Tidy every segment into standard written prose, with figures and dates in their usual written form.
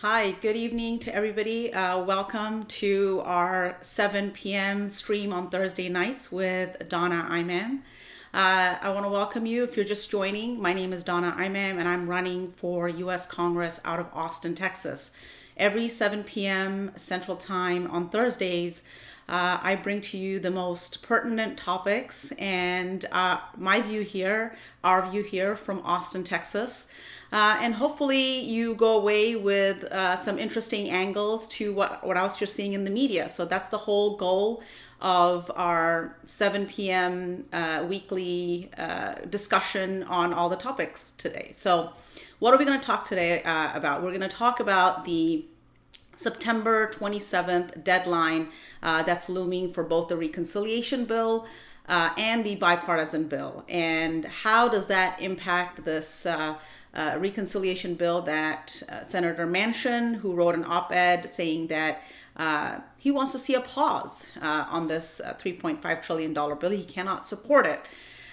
Hi, good evening to everybody. Welcome to our 7 p.m. stream on Thursday nights with Donna Imam. I want to welcome you if you're just joining. My name is Donna Imam and I'm running for U.S. Congress out of Austin, Texas. Every 7 p.m. Central Time on Thursdays, I bring to you the most pertinent topics and my view here, our view here from Austin, Texas. And hopefully you go away with some interesting angles to what else you're seeing in the media. So that's the whole goal of our 7 p.m. Weekly discussion on all the topics today. So what are we going to talk today about? We're going to talk about the September 27th deadline that's looming for both the reconciliation bill and the bipartisan bill. And how does that impact this reconciliation bill that Senator Manchin, who wrote an op-ed saying that he wants to see a pause on this $3.5 trillion bill. He cannot support it.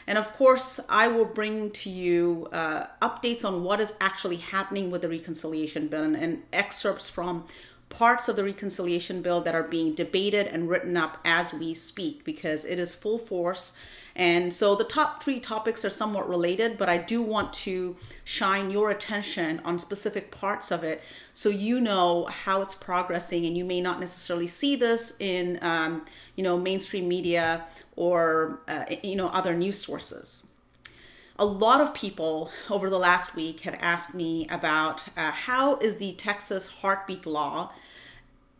And of course, I will bring to you updates on what is actually happening with the reconciliation bill and excerpts from parts of the reconciliation bill that are being debated and written up as we speak, because it is full force. And so the top three topics are somewhat related, but I do want to shine your attention on specific parts of it so you know how it's progressing, and you may not necessarily see this in mainstream media or other news sources. A lot of people over the last week had asked me about how is the Texas heartbeat law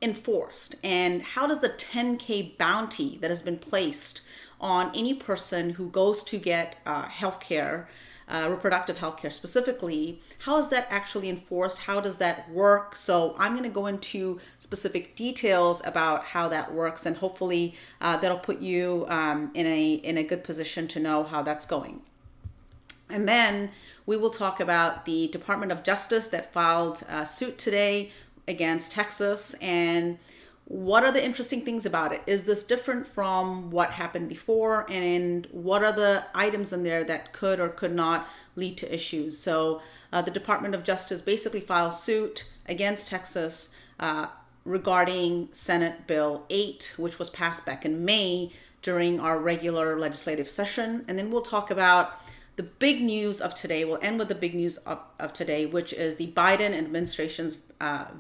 enforced, and how does the 10K bounty that has been placed on any person who goes to get healthcare, reproductive healthcare specifically, how is that actually enforced? How does that work? So I'm going to go into specific details about how that works, and hopefully that'll put you in a good position to know how that's going. And then we will talk about the Department of Justice that filed a suit today against Texas, and what are the interesting things about it? Is this different from what happened before? And what are the items in there that could or could not lead to issues? So the Department of Justice basically filed suit against Texas regarding Senate Bill 8, which was passed back in May during our regular legislative session. And then we'll talk about the big news of today. We'll end with the big news of today, which is the Biden administration's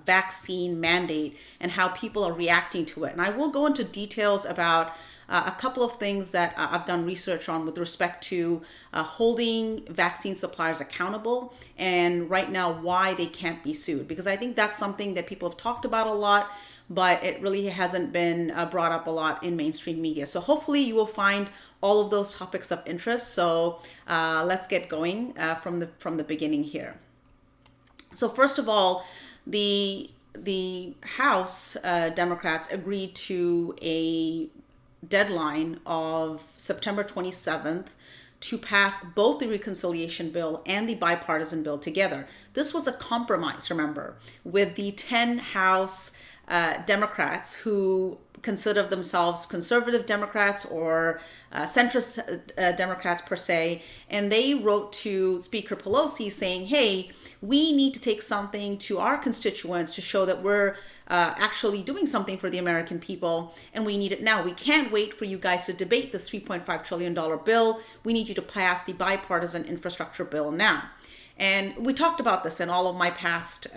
vaccine mandate and how people are reacting to it. And I will go into details about a couple of things that I've done research on with respect to holding vaccine suppliers accountable, and right now why they can't be sued, because I think that's something that people have talked about a lot, but it really hasn't been brought up a lot in mainstream media. So hopefully you will find all of those topics of interest. So let's get going from the beginning here. So first of all, the House Democrats agreed to a deadline of September 27th to pass both the reconciliation bill and the bipartisan bill together. This was a compromise, remember, with the 10 House Democrats who consider themselves conservative Democrats or centrist Democrats per se, and they wrote to Speaker Pelosi saying, hey, we need to take something to our constituents to show that we're actually doing something for the American people, and we need it now. We can't wait for you guys to debate this $3.5 trillion bill. We need you to pass the bipartisan infrastructure bill now. And we talked about this in all of my past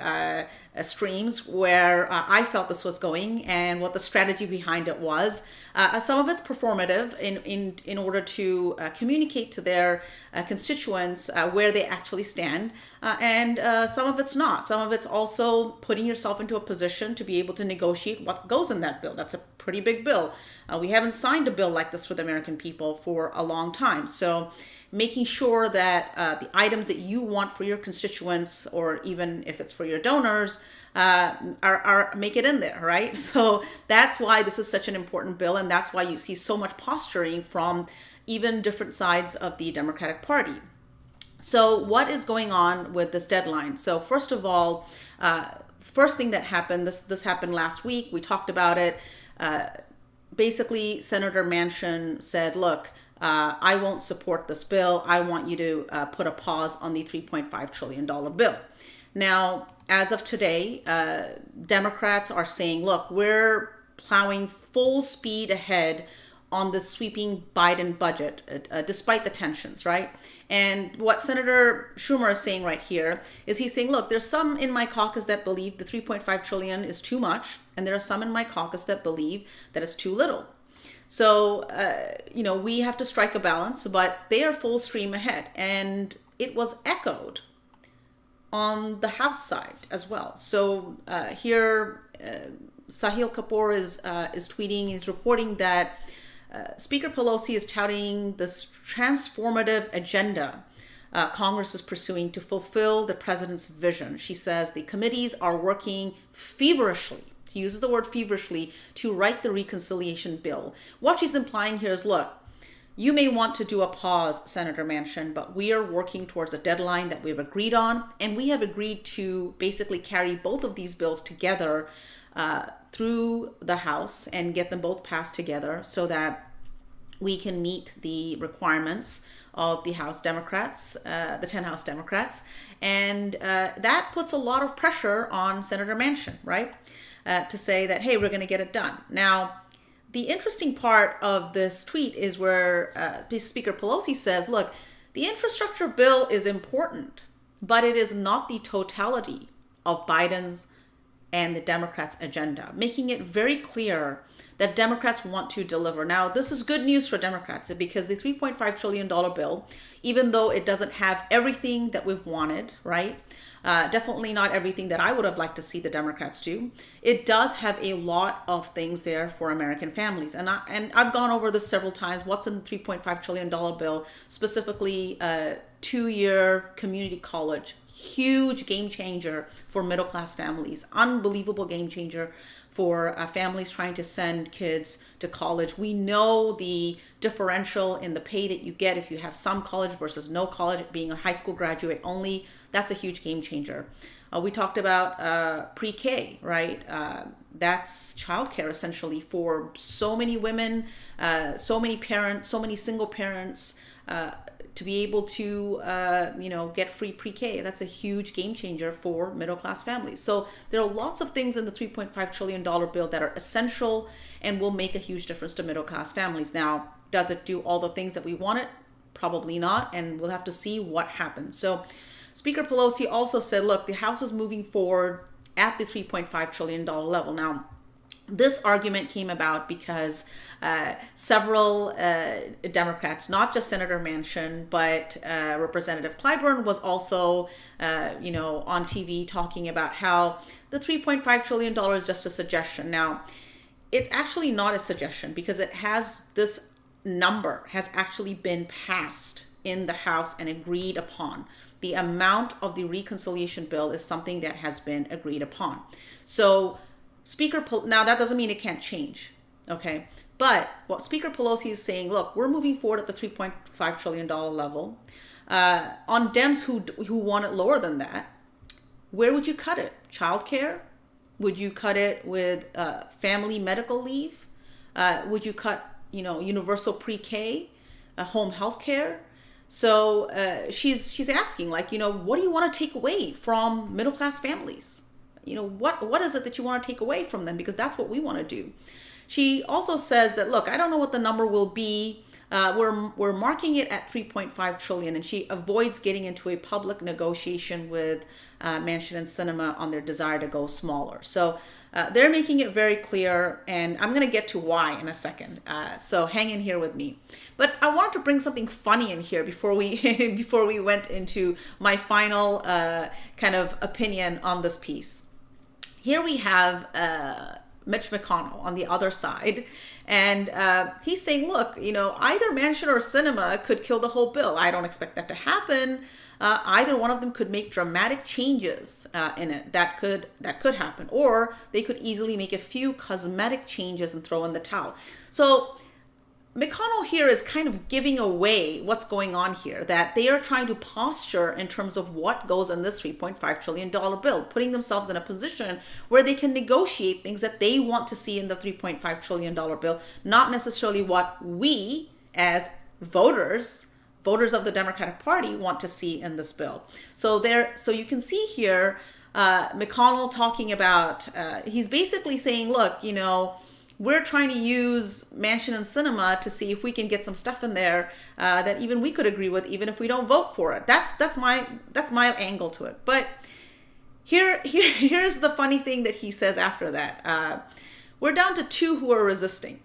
streams where I felt this was going and what the strategy behind it was. Some of it's performative in order to communicate to their constituents where they actually stand, and some of it's not. Some of it's also putting yourself into a position to be able to negotiate what goes in that bill. That's a pretty big bill. We haven't signed a bill like this for the American people for a long time. So making sure that the items that you want for your constituents, or even if it's for your donors, make it in there, right? So that's why this is such an important bill, and that's why you see so much posturing from even different sides of the Democratic Party. So what is going on with this deadline? So first of all, first thing that happened, this happened last week, we talked about it. Basically, Senator Manchin said, look, I won't support this bill. I want you to put a pause on the $3.5 trillion bill. Now, as of today, Democrats are saying, look, we're plowing full speed ahead on the sweeping Biden budget, despite the tensions, right? And what Senator Schumer is saying right here is he's saying, look, there's some in my caucus that believe the 3.5 trillion is too much, and there are some in my caucus that believe that it's too little. So, we have to strike a balance, but they are full stream ahead. And it was echoed on the House side as well. So here, Sahil Kapoor is tweeting, he's reporting that Speaker Pelosi is touting this transformative agenda Congress is pursuing to fulfill the president's vision. She says the committees are working feverishly, she uses the word feverishly, to write the reconciliation bill. What she's implying here is, look, you may want to do a pause, Senator Manchin, but we are working towards a deadline that we've agreed on, and we have agreed to basically carry both of these bills together through the House and get them both passed together so that we can meet the requirements of the House Democrats, the 10 House Democrats. And that puts a lot of pressure on Senator Manchin, right? To say that, hey, we're going to get it done. Now, the interesting part of this tweet is where Speaker Pelosi says, look, the infrastructure bill is important, but it is not the totality of Biden's and the Democrats' agenda, making it very clear that Democrats want to deliver. Now, this is good news for Democrats because the $3.5 trillion bill, even though it doesn't have everything that we've wanted, right? Definitely not everything that I would have liked to see the Democrats do. It does have a lot of things there for American families. And I've gone over this several times. What's in the $3.5 trillion bill, specifically 2-year community college, huge game changer for middle-class families, unbelievable game changer for families trying to send kids to college. We know the differential in the pay that you get if you have some college versus no college, being a high school graduate only. That's a huge game changer. We talked about pre-K, right? That's childcare essentially for so many women, so many parents, so many single parents, to be able to, get free pre-K. That's a huge game changer for middle-class families. So there are lots of things in the $3.5 trillion bill that are essential and will make a huge difference to middle-class families. Now, does it do all the things that we want it? Probably not, and we'll have to see what happens. So Speaker Pelosi also said, look, the House is moving forward at the $3.5 trillion level. Now, this argument came about because several Democrats, not just Senator Manchin, but Representative Clyburn was also, on TV talking about how the $3.5 trillion is just a suggestion. Now, it's actually not a suggestion because this number has actually been passed in the House and agreed upon. The amount of the reconciliation bill is something that has been agreed upon. So now that doesn't mean it can't change, okay? But what Speaker Pelosi is saying, look, we're moving forward at the $3.5 trillion level. On Dems who want it lower than that, where would you cut it? Childcare? Would you cut it with family medical leave? Would you cut, universal pre-K, home health care? So she's asking, what do you want to take away from middle-class families? What is it that you want to take away from them? Because that's what we want to do. She also says that, look, I don't know what the number will be. We're marking it at 3.5 trillion, and she avoids getting into a public negotiation with Manchin and Sinema on their desire to go smaller. So they're making it very clear, and I'm going to get to why in a second. So hang in here with me. But I wanted to bring something funny in here before we went into my final kind of opinion on this piece. Here we have Mitch McConnell on the other side, and he's saying, look, either Manchin or Sinema could kill the whole bill. I don't expect that to happen. Either one of them could make dramatic changes in it. That could happen, or they could easily make a few cosmetic changes and throw in the towel. So McConnell here is kind of giving away what's going on here, that they are trying to posture in terms of what goes in this $3.5 trillion bill, putting themselves in a position where they can negotiate things that they want to see in the $3.5 trillion bill, not necessarily what we as voters voters of the Democratic Party want to see in this bill. So you can see here McConnell talking about, he's basically saying, look, we're trying to use Manchin and Sinema to see if we can get some stuff in there that even we could agree with, even if we don't vote for it. That's my angle to it. But here's the funny thing that he says after that. We're down to 2 who are resisting.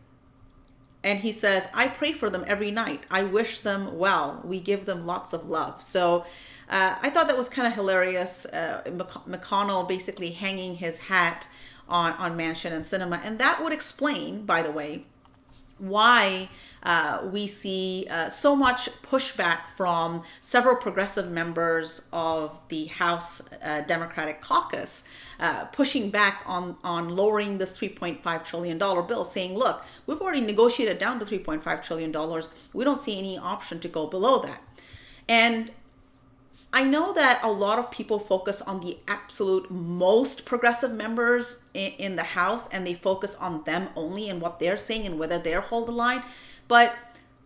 And he says, I pray for them every night. I wish them well. We give them lots of love. So I thought that was kind of hilarious. McConnell basically hanging his hat on Manchin and Sinema. And that would explain, by the way, why we see so much pushback from several progressive members of the House Democratic Caucus pushing back on lowering this $3.5 trillion bill, saying, look, we've already negotiated down to $3.5 trillion. We don't see any option to go below that. And I know that a lot of people focus on the absolute most progressive members in the House, and they focus on them only and what they're saying and whether they're hold the line. But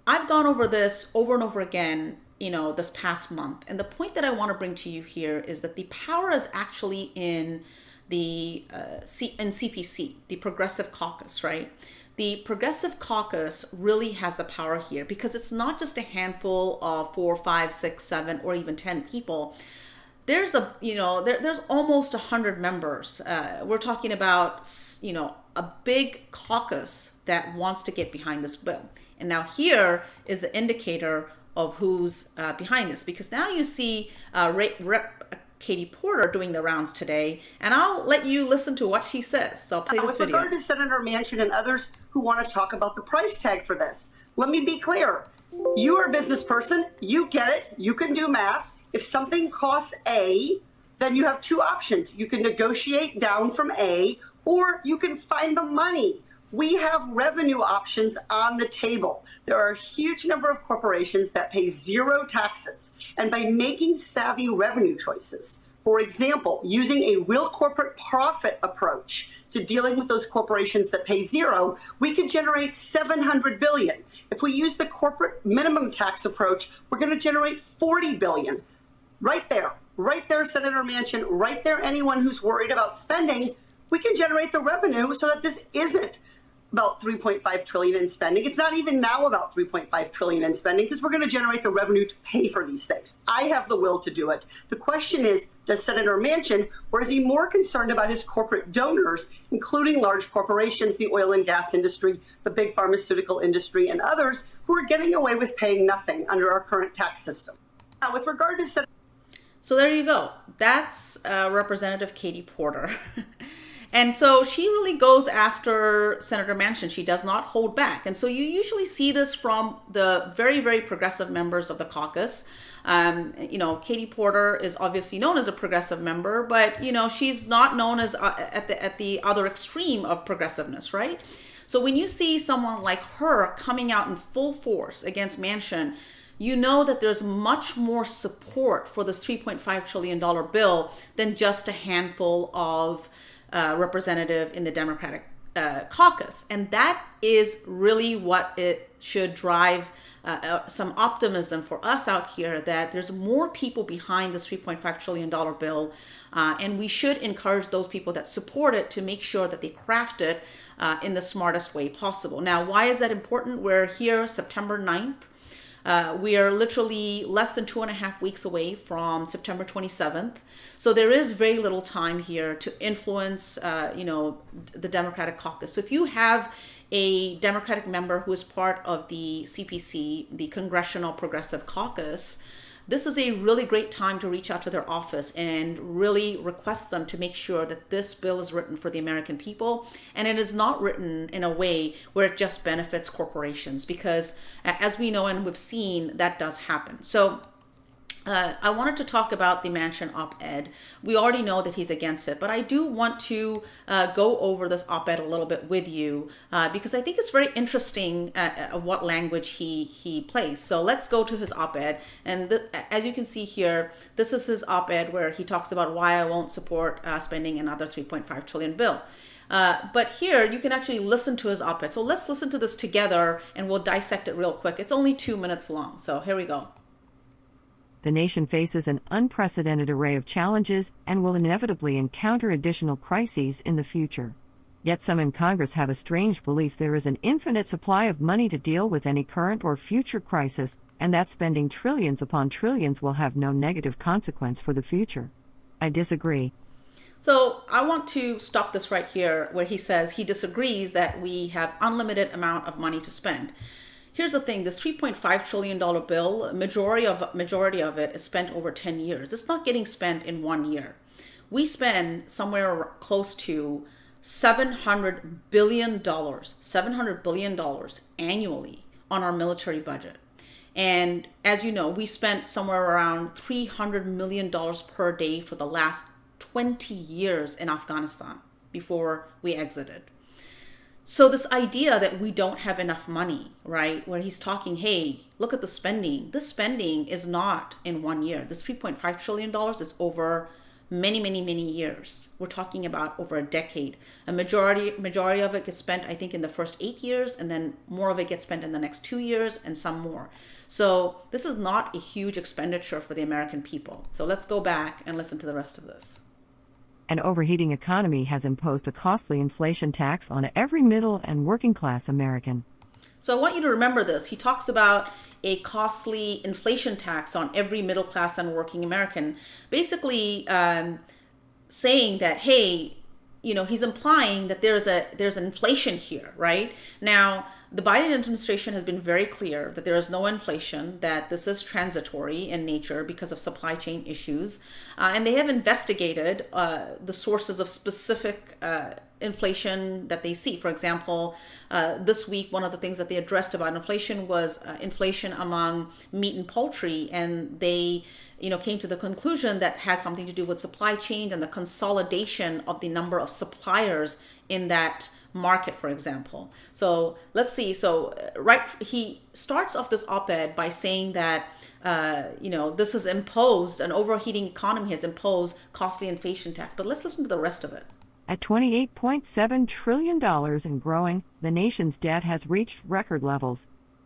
I've gone over this over and over again, this past month. And the point that I want to bring to you here is that the power is actually in the CPC, the Progressive Caucus, right? The Progressive Caucus really has the power here because it's not just a handful of 4, 5, 6, 7, or even 10 people. There's there's almost 100 members. We're talking about, a big caucus that wants to get behind this bill. And now here is the indicator of who's behind this, because now you see Rep. Katie Porter doing the rounds today, and I'll let you listen to what she says. So I'll play this video. With regard to Senator Manchin and others who want to talk about the price tag for this, let me be clear. You are a business person. You get it. You can do math. If something costs A, then you have 2 options. You can negotiate down from A, or you can find the money. We have revenue options on the table. There are a huge number of corporations that pay 0 taxes. And by making savvy revenue choices, for example, using a real corporate profit approach to dealing with those corporations that pay 0, we could generate $700 billion. If we use the corporate minimum tax approach, we're going to generate $40 billion. Right there, Senator Manchin, right there, anyone who's worried about spending, we can generate the revenue so that this isn't about $3.5 trillion in spending. It's not even now about $3.5 trillion in spending because we're going to generate the revenue to pay for these things. I have the will to do it. The question is, does Senator Manchin, or is he more concerned about his corporate donors, including large corporations, the oil and gas industry, the big pharmaceutical industry, and others who are getting away with paying nothing under our current tax system? Now, with regard to Senator... So there you go. That's Representative Katie Porter. And so she really goes after Senator Manchin. She does not hold back. And so you usually see this from the very, very progressive members of the caucus. Katie Porter is obviously known as a progressive member, but, she's not known as at the other extreme of progressiveness, right? So when you see someone like her coming out in full force against Manchin, you know that there's much more support for this $3.5 trillion bill than just a handful of representative in the Democratic caucus. And that is really what it should drive some optimism for us out here, that there's more people behind this $3.5 trillion bill. And we should encourage those people that support it to make sure that they craft it in the smartest way possible. Now, why is that important? We're here September 9th. We are literally less than 2.5 weeks away from September 27th. So there is very little time here to influence, the Democratic caucus. So if you have a Democratic member who is part of the CPC, the Congressional Progressive Caucus, this is a really great time to reach out to their office and really request them to make sure that this bill is written for the American people, and it is not written in a way where it just benefits corporations, because as we know and we've seen, that does happen. So I wanted to talk about the Manchin op-ed. We already know that he's against it, but I do want to go over this op-ed a little bit with you because I think it's very interesting what language he plays. So let's go to his op-ed. And as you can see here, this is his op-ed where he talks about why I won't support spending another $3.5 trillion bill. But here you can actually listen to his op-ed. So let's listen to this together and we'll dissect it real quick. It's only 2 minutes long. So here we go. The nation faces an unprecedented array of challenges and will inevitably encounter additional crises in the future. Yet some in Congress have a strange belief there is an infinite supply of money to deal with any current or future crisis, and that spending trillions upon trillions will have no negative consequence for the future. I disagree. So I want to stop this right here where he says he disagrees that we have unlimited amount of money to spend. Here's the thing, this $3.5 trillion bill, majority of it is spent over 10 years. It's not getting spent in 1 year. We spend somewhere close to $700 billion annually on our military budget. And as you know, we spent somewhere around $300 million per day for the last 20 years in Afghanistan before we exited. So this idea that we don't have enough money, right, where he's talking, hey, look at the spending. This spending is not in 1 year. This $3.5 trillion is over many years. We're talking about over a decade. A majority of it gets spent, I think, in the first 8 years, and then more of it gets spent in the next 2 years and some more. So this is not a huge expenditure for the American people. So let's go back and listen to the rest of this. An overheating economy has imposed a costly inflation tax on every middle and working class American. So I want you to remember this. He talks about a costly inflation tax on every middle class and working American, basically saying that, hey, you know, he's implying that there's an inflation here, right? Now, the Biden administration has been very clear that there is no inflation, that this is transitory in nature because of supply chain issues. And they have investigated the sources of specific inflation that they see. For example, this week, one of the things that they addressed about inflation was inflation among meat and poultry. And they came to the conclusion that has something to do with supply chain and the consolidation of the number of suppliers in that market, for example. So let's see. So he starts off this op-ed by saying that this has imposed, an overheating economy has imposed costly inflation tax. But let's listen to the rest of it. At $28.7 trillion and growing, the nation's debt has reached record levels.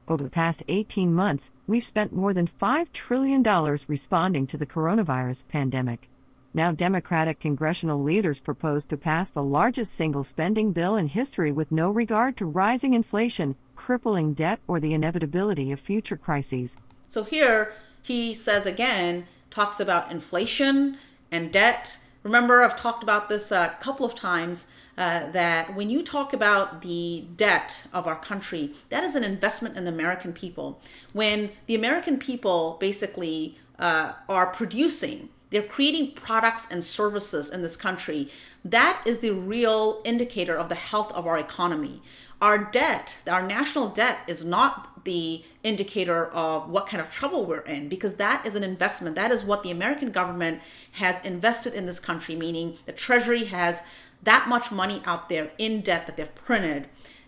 Over the past 18 months, we've spent more than $5 trillion responding to the coronavirus pandemic. Now Democratic congressional leaders propose to pass the largest single spending bill in history with no regard to rising inflation, crippling debt, or the inevitability of future crises. So here he says again, talks about inflation and debt. Remember, I've talked about this a couple of times, that when you talk about the debt of our country, that is an investment in the American people. When the American people basically are producing, they're creating products and services in this country, that is the real indicator of the health of our economy. Our debt, our national debt, is not the indicator of what kind of trouble we're in, because that is an investment. That is what the American government has invested in this country, meaning the Treasury has that much money out there in debt that they've printed.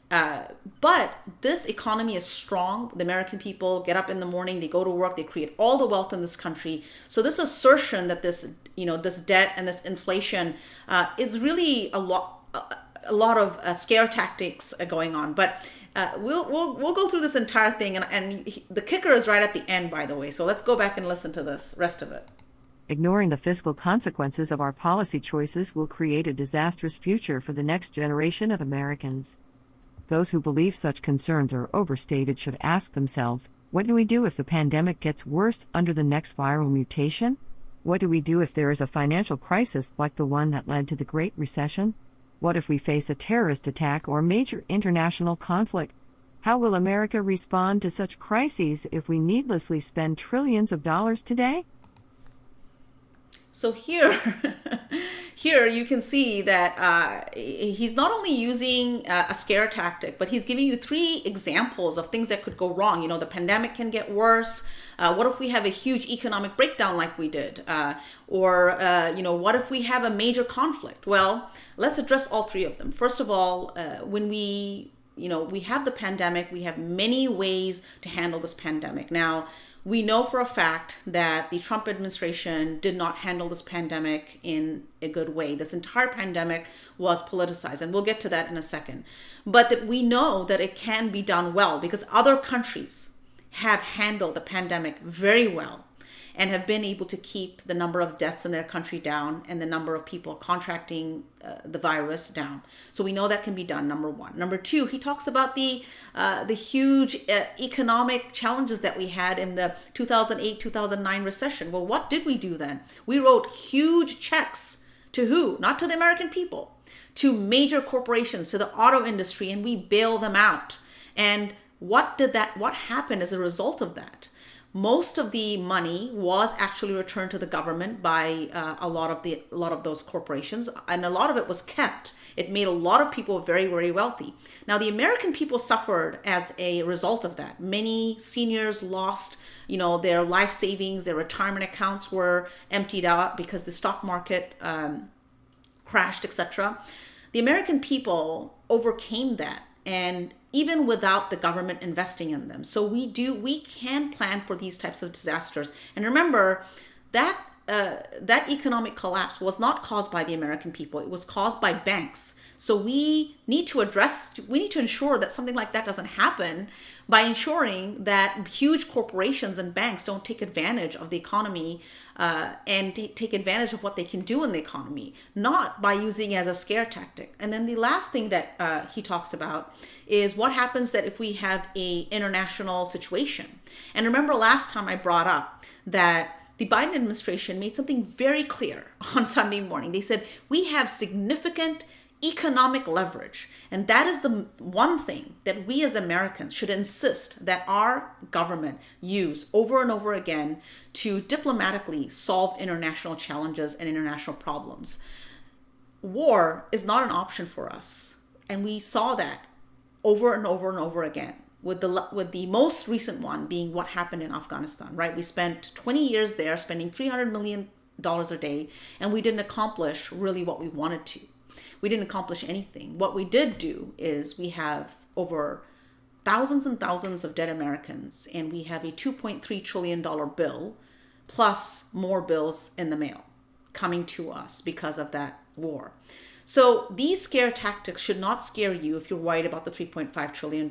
But this economy is strong. The American people get up in the morning, they go to work, they create all the wealth in this country. So this assertion that this debt and this inflation is really a lot of scare tactics going on. But we'll go through this entire thing, and the kicker is right at the end, by the way. So let's go back and listen to this rest of it. Ignoring the fiscal consequences of our policy choices will create a disastrous future for the next generation of Americans. Those who believe such concerns are overstated should ask themselves, what do we do if the pandemic gets worse under the next viral mutation? What do we do if there is a financial crisis like the one that led to the Great Recession? What if we face a terrorist attack or major international conflict? How will America respond to such crises if we needlessly spend trillions of dollars today? So here you can see that he's not only using a scare tactic, but he's giving you 3 examples of things that could go wrong. The pandemic can get worse. What if we have a huge economic breakdown like we did? Or what if we have a major conflict? Well, let's address all 3 of them. First of all, when we have the pandemic, we have many ways to handle this pandemic. Now, we know for a fact that the Trump administration did not handle this pandemic in a good way. This entire pandemic was politicized, and we'll get to that in a second. But that we know that it can be done well because other countries have handled the pandemic very well. and have been able to keep the number of deaths in their country down and the number of people contracting the virus down. So we know that can be done, number one. Number two, he talks about the huge economic challenges that we had in the 2008-2009 recession. Well, what did we do then? We wrote huge checks to who? Not to the American people, to major corporations, to the auto industry, and we bailed them out. And what happened as a result of that? Most of the money was actually returned to the government by a lot of those corporations, and a lot of it was kept. It made a lot of people very, very wealthy. Now, the American people suffered as a result of that. Many seniors lost, their life savings, their retirement accounts were emptied out because the stock market crashed, etc. The American people overcame that, and even without the government investing in them. So we can plan for these types of disasters. And remember that that economic collapse was not caused by the American people. It was caused by banks. So we need to ensure that something like that doesn't happen by ensuring that huge corporations and banks don't take advantage of the economy and take advantage of what they can do in the economy, not by using it as a scare tactic. And then the last thing that he talks about is what happens that if we have a international situation. And remember last time I brought up that the Biden administration made something very clear on Sunday morning. They said, we have significant economic leverage. And that is the one thing that we as Americans should insist that our government use over and over again to diplomatically solve international challenges and international problems. War is not an option for us. And we saw that over and over and over again. With the most recent one being what happened in Afghanistan, right? We spent 20 years there, spending $300 million a day, and we didn't accomplish really what we wanted to. We didn't accomplish anything. What we did do is we have over thousands and thousands of dead Americans, and we have a $2.3 trillion bill, plus more bills in the mail coming to us because of that war. So these scare tactics should not scare you if you're worried about the $3.5 trillion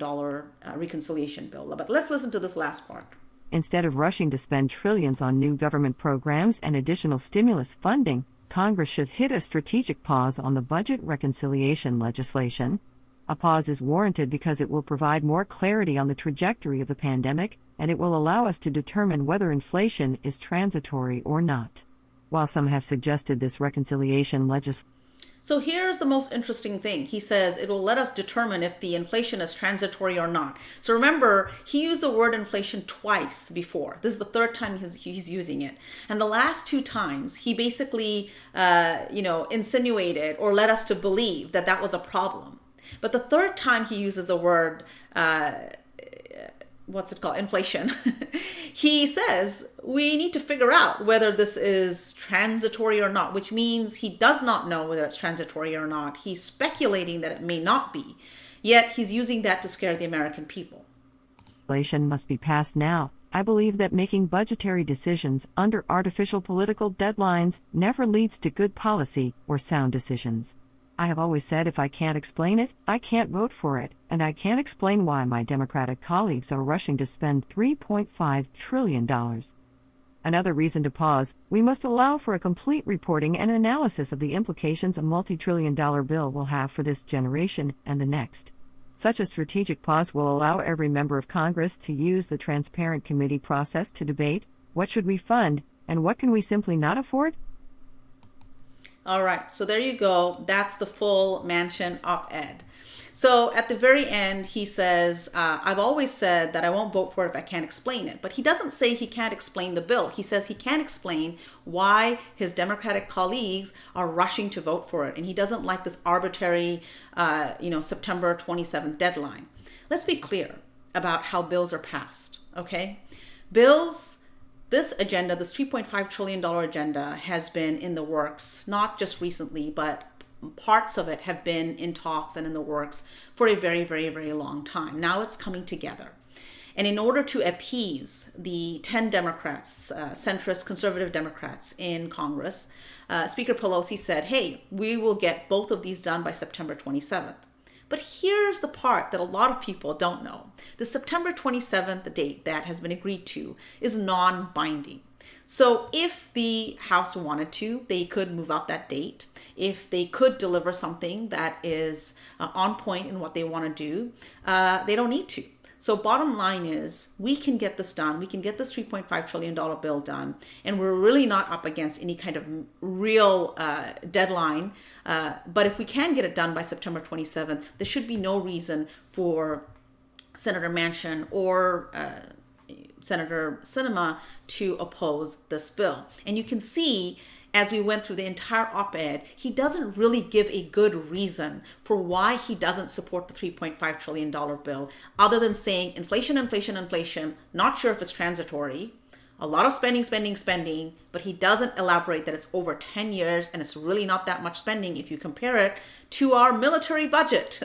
reconciliation bill. But let's listen to this last part. Instead of rushing to spend trillions on new government programs and additional stimulus funding, Congress should hit a strategic pause on the budget reconciliation legislation. A pause is warranted because it will provide more clarity on the trajectory of the pandemic, and it will allow us to determine whether inflation is transitory or not. While some have suggested this reconciliation legislation. So here's the most interesting thing. He says it will let us determine if the inflation is transitory or not. So remember, he used the word inflation twice before. This is the third time he's using it. And the last two times, he basically, insinuated or led us to believe that that was a problem. But the third time he uses the word, inflation. He says we need to figure out whether this is transitory or not, which means he does not know whether it's transitory or not. He's speculating that it may not be, yet he's using that to scare the American people. Inflation must be passed now. I believe that making budgetary decisions under artificial political deadlines never leads to good policy or sound decisions. I have always said if I can't explain it, I can't vote for it, and I can't explain why my Democratic colleagues are rushing to spend $3.5 trillion. Another reason to pause, we must allow for a complete reporting and analysis of the implications a multi-trillion-dollar bill will have for this generation and the next. Such a strategic pause will allow every member of Congress to use the transparent committee process to debate what should we fund and what can we simply not afford. All right, so there you go. That's the full Manchin op-ed. So at the very end, he says, I've always said that I won't vote for it if I can't explain it. But he doesn't say he can't explain the bill. He says he can't explain why his Democratic colleagues are rushing to vote for it. And he doesn't like this arbitrary, September 27th deadline. Let's be clear about how bills are passed, okay? This agenda, this $3.5 trillion agenda, has been in the works, not just recently, but parts of it have been in talks and in the works for a very, very, very long time. Now it's coming together. And in order to appease the 10 Democrats, centrist conservative Democrats in Congress, Speaker Pelosi said, hey, we will get both of these done by September 27th. But here's the part that a lot of people don't know. The September 27th date that has been agreed to is non-binding. So if the House wanted to, they could move out that date. If they could deliver something that is on point in what they want to do, they don't need to. So bottom line is, we can get this done. We can get this $3.5 trillion bill done. And we're really not up against any kind of real deadline. But if we can get it done by September 27th, there should be no reason for Senator Manchin or Senator Sinema to oppose this bill. And you can see, as we went through the entire op-ed, he doesn't really give a good reason for why he doesn't support the $3.5 trillion bill, other than saying inflation, inflation, inflation, not sure if it's transitory, a lot of spending, but he doesn't elaborate that it's over 10 years and it's really not that much spending if you compare it to our military budget.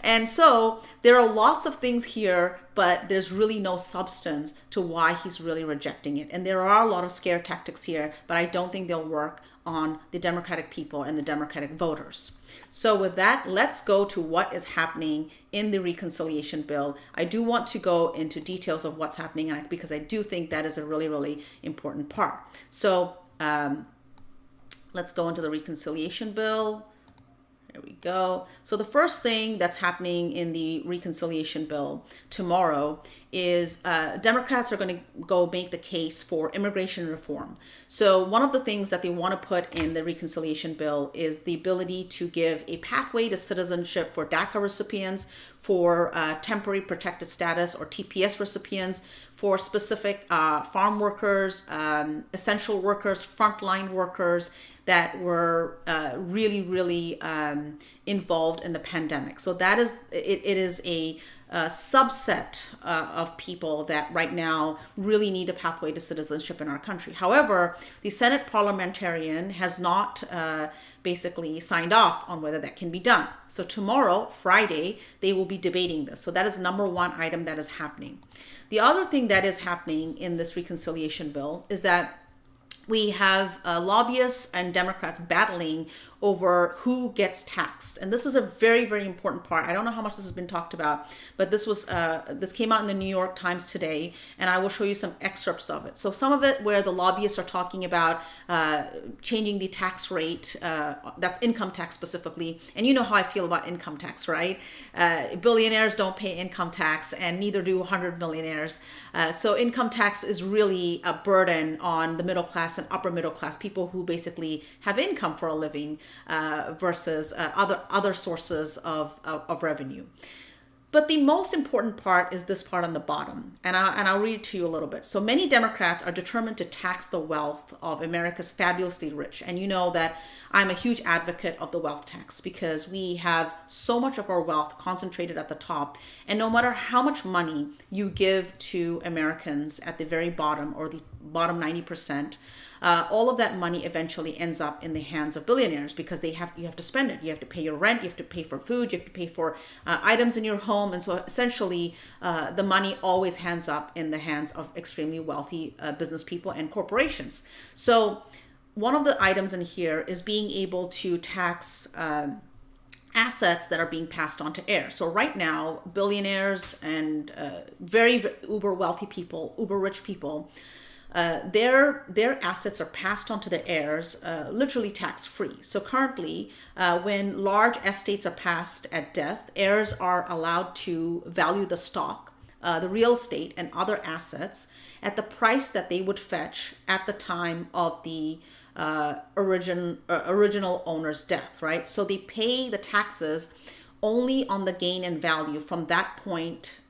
And so there are lots of things here, but there's really no substance to why he's really rejecting it. And there are a lot of scare tactics here, but I don't think they'll work on the Democratic people and the Democratic voters. So with that, let's go to what is happening in the reconciliation bill. I do want to go into details of what's happening because I do think that is a really, really important part. So let's go into the reconciliation bill. There we go. So the first thing that's happening in the reconciliation bill tomorrow is Democrats are going to go make the case for immigration reform. So one of the things that they want to put in the reconciliation bill is the ability to give a pathway to citizenship for DACA recipients, for temporary protected status or TPS recipients, for specific farm workers, essential workers, frontline workers that were really involved in the pandemic. So that is, it is a subset of people that right now really need a pathway to citizenship in our country. However, the Senate parliamentarian has not basically signed off on whether that can be done. So tomorrow, Friday, they will be debating this. So that is number one item that is happening. The other thing that is happening in this reconciliation bill is that we have lobbyists and Democrats battling over who gets taxed. And this is a very important part. I don't know how much this has been talked about, but this came out in the New York Times today, and I will show you some excerpts of it. So some of it where the lobbyists are talking about changing the tax rate, that's income tax specifically. And you know how I feel about income tax, right? Billionaires don't pay income tax, and neither do 100 millionaires. So income tax is really a burden on the middle class and upper middle class, people who basically have income for a living, versus other sources of revenue. But the most important part is this part on the bottom, and I'll read it to you a little bit. So many Democrats are determined to tax the wealth of America's fabulously rich. And you know that I'm a huge advocate of the wealth tax because we have so much of our wealth concentrated at the top. And no matter how much money you give to Americans at the very bottom or the bottom 90%, all of that money eventually ends up in the hands of billionaires because you have to spend it. You have to pay your rent, you have to pay for food, you have to pay for items in your home. And so essentially, the money always ends up in the hands of extremely wealthy business people and corporations. So one of the items in here is being able to tax assets that are being passed on to heirs. So right now, billionaires and very uber wealthy people, uber rich people, their assets are passed on to the heirs, literally tax-free. So currently, when large estates are passed at death, heirs are allowed to value the stock, the real estate, and other assets at the price that they would fetch at the time of the original owner's death, right? So they pay the taxes only on the gain in value from that point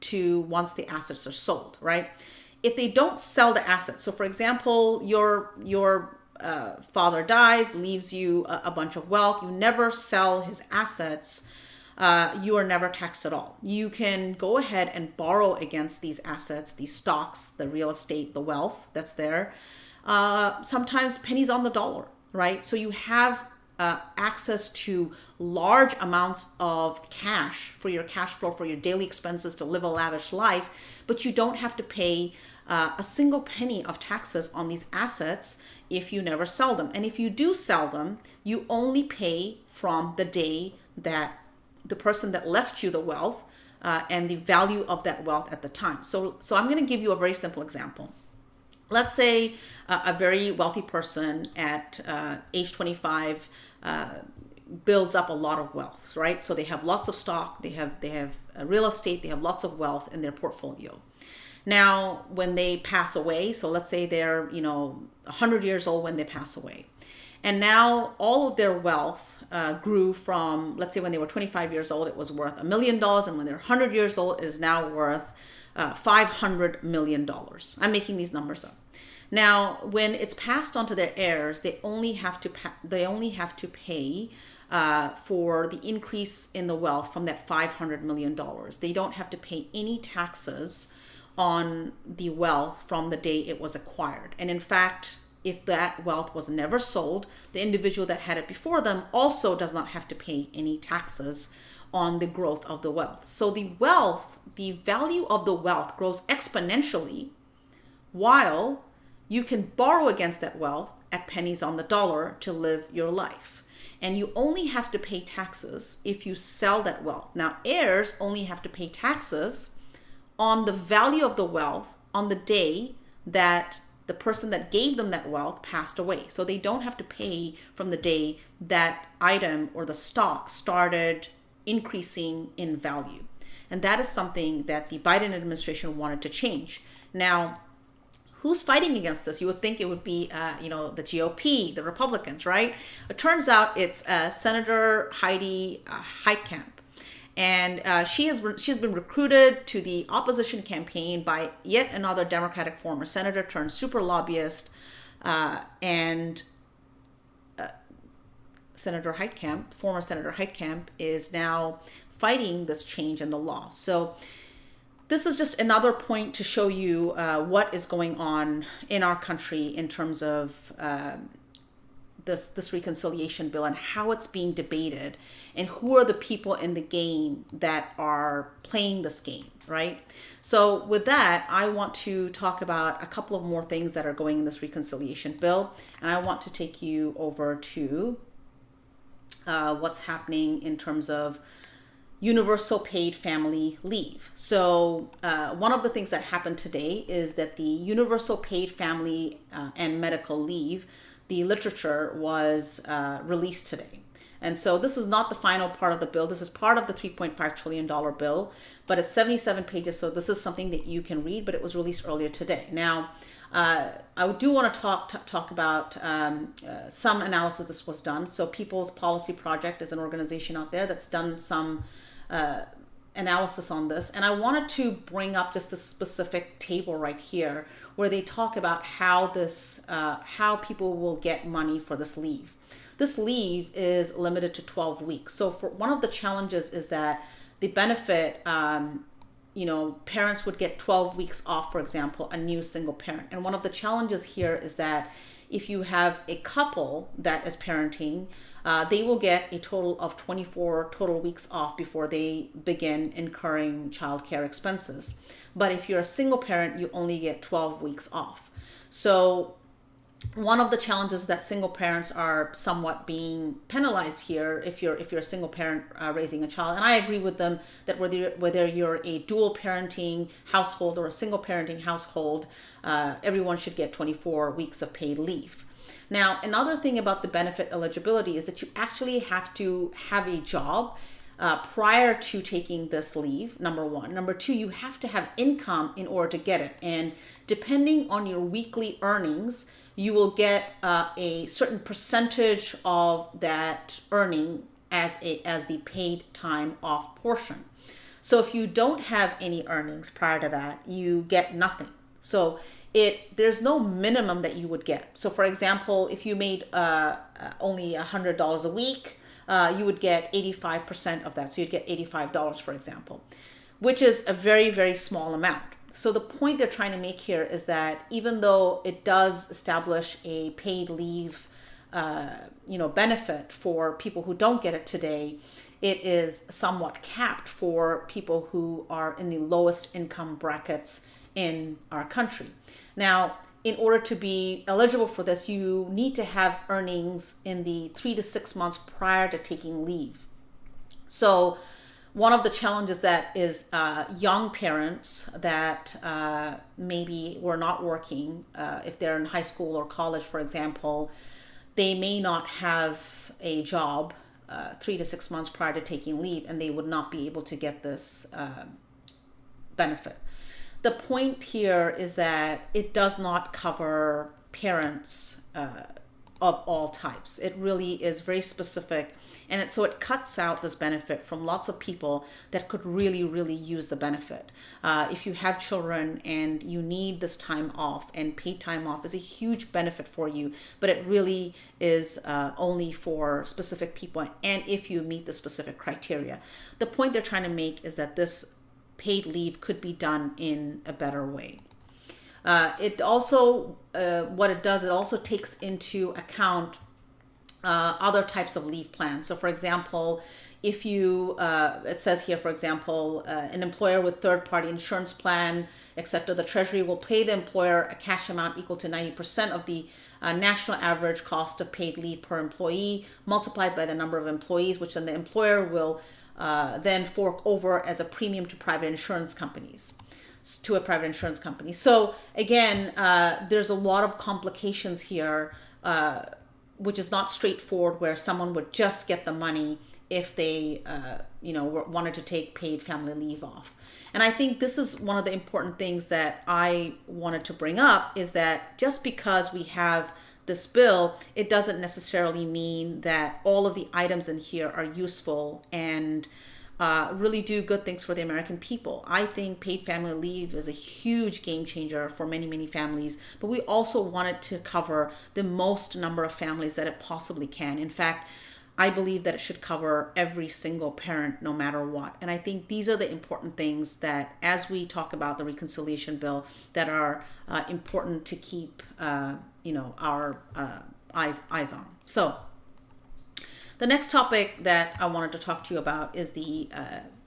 to once the assets are sold, right? If they don't sell the assets, so for example, your father dies, leaves you a bunch of wealth, you never sell his assets, you are never taxed at all. You can go ahead and borrow against these assets, these stocks, the real estate, the wealth that's there, sometimes pennies on the dollar, right? So you have access to large amounts of cash for your cash flow, for your daily expenses, to live a lavish life, but you don't have to pay a single penny of taxes on these assets if you never sell them. And if you do sell them, you only pay from the day that the person that left you the wealth and the value of that wealth at the time. So I'm going to give you a very simple example. let's say a very wealthy person at age 25 builds up a lot of wealth, right? So they have lots of stock, they have real estate, they have lots of wealth in their portfolio. Now, when they pass away, so let's say they're 100 years old when they pass away, and now all of their wealth grew from, let's say when they were 25 years old, it was worth $1 million, and when they're 100 years old, it is now worth $500 million. I'm making these numbers up. Now, when it's passed on to their heirs, they only have to pay for the increase in the wealth from that $500 million. They don't have to pay any taxes on the wealth from the day it was acquired. And in fact, if that wealth was never sold, the individual that had it before them also does not have to pay any taxes on the growth of the wealth. So the value of the wealth grows exponentially, while you can borrow against that wealth at pennies on the dollar to live your life. And you only have to pay taxes if you sell that wealth. Now, heirs only have to pay taxes on the value of the wealth on the day that the person that gave them that wealth passed away. So they don't have to pay from the day that item or the stock started increasing in value. And that is something that the Biden administration wanted to change. Now, who's fighting against this? You would think it would be, the GOP, the Republicans, right? It turns out it's Senator Heidi Heitkamp. And she's been recruited to the opposition campaign by yet another Democratic former senator turned super lobbyist, and former Senator Heitkamp, is now fighting this change in the law. So this is just another point to show you what is going on in our country in terms of this reconciliation bill and how it's being debated, and who are the people in the game that are playing this game, right? So with that, I want to talk about a couple of more things that are going in this reconciliation bill, and I want to take you over to what's happening in terms of universal paid family leave. So one of the things that happened today is that the universal paid family and medical leave, the literature was released today. And so this is not the final part of the bill. This is part of the $3.5 trillion bill, but it's 77 pages. So this is something that you can read, but it was released earlier today. Now, I do want to talk about some analysis this was done. So People's Policy Project is an organization out there that's done some analysis on this. And I wanted to bring up just this specific table right here where they talk about how people will get money for this leave. This leave is limited to 12 weeks. So for one of the challenges is that the benefit, parents would get 12 weeks off, for example, a new single parent. And one of the challenges here is that if you have a couple that is parenting, they will get a total of 24 total weeks off before they begin incurring childcare expenses. But if you're a single parent, you only get 12 weeks off. So one of the challenges that single parents are somewhat being penalized here if you're a single parent raising a child. And I agree with them that whether you're a dual parenting household or a single parenting household, everyone should get 24 weeks of paid leave. Now, another thing about the benefit eligibility is that you actually have to have a job prior to taking this leave, number one. Number two, you have to have income in order to get it. And depending on your weekly earnings, you will get a certain percentage of that earning as the paid time off portion. So if you don't have any earnings prior to that, you get nothing. So there's no minimum that you would get. So for example, if you made only $100 a week, you would get 85% of that. So you'd get $85, for example, which is a very, very small amount. So the point they're trying to make here is that even though it does establish a paid leave, benefit for people who don't get it today, it is somewhat capped for people who are in the lowest income brackets in our country. Now, in order to be eligible for this, you need to have earnings in the 3 to 6 months prior to taking leave. So one of the challenges that is young parents that maybe were not working, if they're in high school or college, for example, they may not have a job 3 to 6 months prior to taking leave, and they would not be able to get this benefit. The point here is that it does not cover parents of all types. It really is very specific, and so it cuts out this benefit from lots of people that could really use the benefit. If you have children and you need this time off, and paid time off is a huge benefit for you, but it really is only for specific people, and if you meet the specific criteria. The point they're trying to make is that this paid leave could be done in a better way. It also, what it does, it also takes into account other types of leave plans. So for example, if you, it says here, for example, an employer with third-party insurance plan, etc., the Treasury will pay the employer a cash amount equal to 90% of the national average cost of paid leave per employee, multiplied by the number of employees, which then the employer will then fork over as a premium to private insurance companies. To a private insurance company. So again, there's a lot of complications here, which is not straightforward, where someone would just get the money if they, wanted to take paid family leave off. And I think this is one of the important things that I wanted to bring up, is that just because we have this bill, it doesn't necessarily mean that all of the items in here are useful and really do good things for the American people. I think paid family leave is a huge game changer for many families, but we also want it to cover the most number of families that it possibly can. In fact, I believe that it should cover every single parent, no matter what. And I think these are the important things that, as we talk about the reconciliation bill, that are important to keep our eyes on. So the next topic that I wanted to talk to you about is the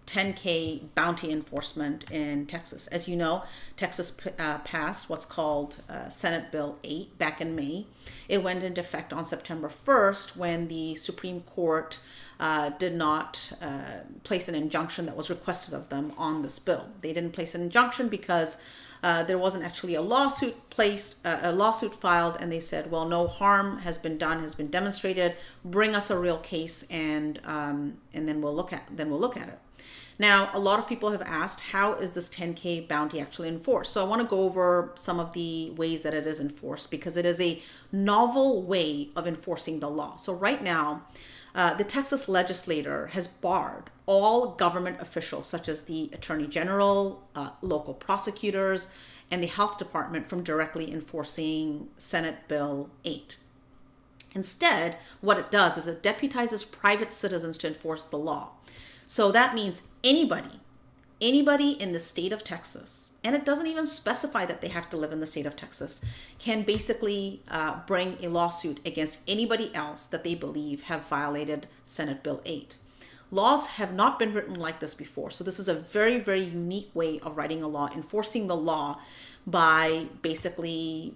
10K bounty enforcement in Texas. As you know, Texas passed what's called Senate Bill 8 back in May. It went into effect on September 1st when the Supreme Court did not place an injunction that was requested of them on this bill. They didn't place an injunction because there wasn't actually a lawsuit filed, and they said, well, no harm has been done, has been demonstrated. Bring us a real case, and then we'll look at it. Now, a lot of people have asked, how is this 10K bounty actually enforced? So I want to go over some of the ways that it is enforced, because it is a novel way of enforcing the law. So right now, the Texas legislature has barred all government officials, such as the Attorney General, local prosecutors, and the Health Department, from directly enforcing Senate Bill 8. Instead, what it does is it deputizes private citizens to enforce the law. So that means anybody in the state of Texas, and it doesn't even specify that they have to live in the state of Texas, can basically bring a lawsuit against anybody else that they believe have violated Senate Bill 8. Laws have not been written like this before. So this is a very unique way of writing a law, enforcing the law by basically,